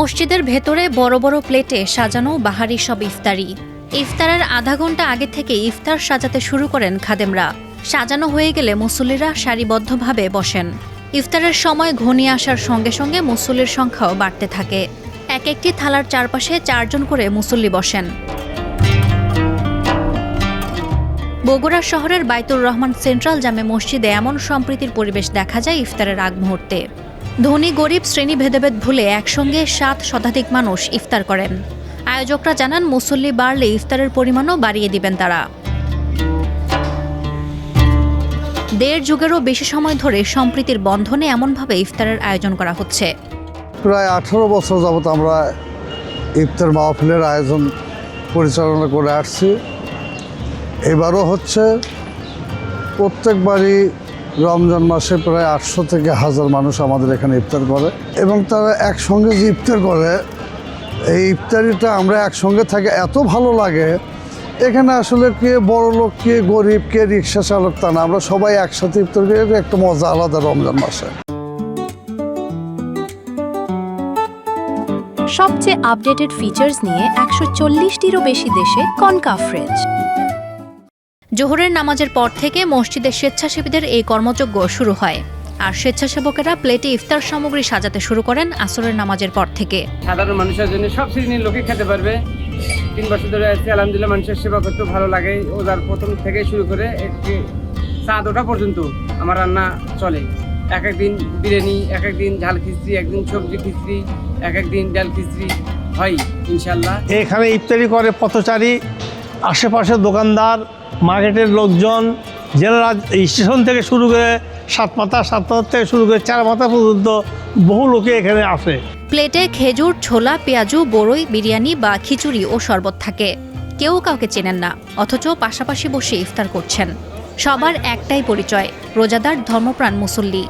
মসজিদের ভেতরে বড় বড় প্লেটে সাজানো বাহারি সব ইফতারি। ইফতারের আধা ঘন্টা আগে থেকে ইফতার সাজাতে শুরু করেন খাদেমরা। সাজানো হয়ে গেলে মুসল্লিরা সারিবদ্ধভাবে বসেন। ইফতারের সময় ঘনিয়ে আসার সঙ্গে সঙ্গে মুসল্লির সংখ্যাও বাড়তে থাকে। এক একটি থালার চারপাশে 4 জন করে মুসল্লি বসেন। বগুড়া শহরের বাইতুর রহমান সেন্ট্রাল জামে মসজিদে এমন সম্প্রীতির পরিবেশ দেখা যায় ইফতারের আগ মুহূর্তে। ধনী গরিব শ্রেণী ভেদাভেদ ভুলে একসঙ্গে 7 শতাধিক মানুষ ইফতার করেন। আয়োজকরা জানান, মুসল্লি বাড়লে ইফতারের পরিমাণও বাড়িয়ে দিবেন তারা। 1.5 যুগেরও বেশি সময় ধরে সম্প্রীতির বন্ধনে এমনভাবে ইফতারের আয়োজন করা হচ্ছে। প্রায় 18 বছর যাবত আমরা ইফতার মাহফিলের আয়োজন পরিচালনা করে আসছি। এবারও হচ্ছে। প্রত্যেকবারই রমজান মাসে প্রায় 800 থেকে 1000 মানুষ আমাদের এখানে ইফতার করে এবং তারা একসঙ্গে যে ইফতার করে, এই ইফতারিটা আমরা একসঙ্গে থাকে এত ভালো লাগে। এখানে আসলে কে বড় লোক, কে গরিব, কে রিক্সা চালক তা না, আমরা সবাই একসাথে ইফতার করি। একটা মজা আলাদা রমজান মাসে। সবচেয়ে আপডেটেড ফিচার্স নিয়ে 140টিরও বেশি দেশে কনকাফ ফ্রেঞ্চ। জোহরের নামাজের পর থেকে মসজিদের স্বেচ্ছাসেবীদের এই কর্মযজ্ঞ শুরু হয়। আর স্বেচ্ছাসেবকেরা প্লেটে ইফতার সামগ্রী সাজাতে শুরু করেন আসরের নামাজের পর থেকে। সাধারণ মানুষের জন্য সব শ্রেণীর লোকে খেতে পারবে। 3 বছর ধরে আছি, আলহামদুলিল্লাহ মানুষের সেবা করতে ভালো লাগে। ওজার প্রথম থেকে শুরু করে চাঁদ ওঠা পর্যন্ত আমার রান্না চলে। এক একদিন বিরিয়ানি, এক একদিন ঝাল খিচড়ি, একদিন সবজি খিচড়ি, এক একদিন ডাল খিচড়ি হয় ইনশাল্লাহ। এখানে ইফতারি করে পথচারী, আশেপাশের দোকানদার, মার্কেটের লোকজন, জেলারা স্টেশন থেকে শুরু করে সাতমাথা থেকে শুরু করে চারমাথা পর্যন্ত বহু লোকে এখানে আসে। প্লেটে খেজুর, ছোলা, পেঁয়াজু, বড়ই, বিরিয়ানি বা খিচুড়ি ও শরবত থাকে। কেউ কাউকে চেনেন না, অথচ পাশাপাশি বসে ইফতার করছেন। সবার একটাই পরিচয়, রোজাদার ধর্মপ্রাণ মুসল্লি।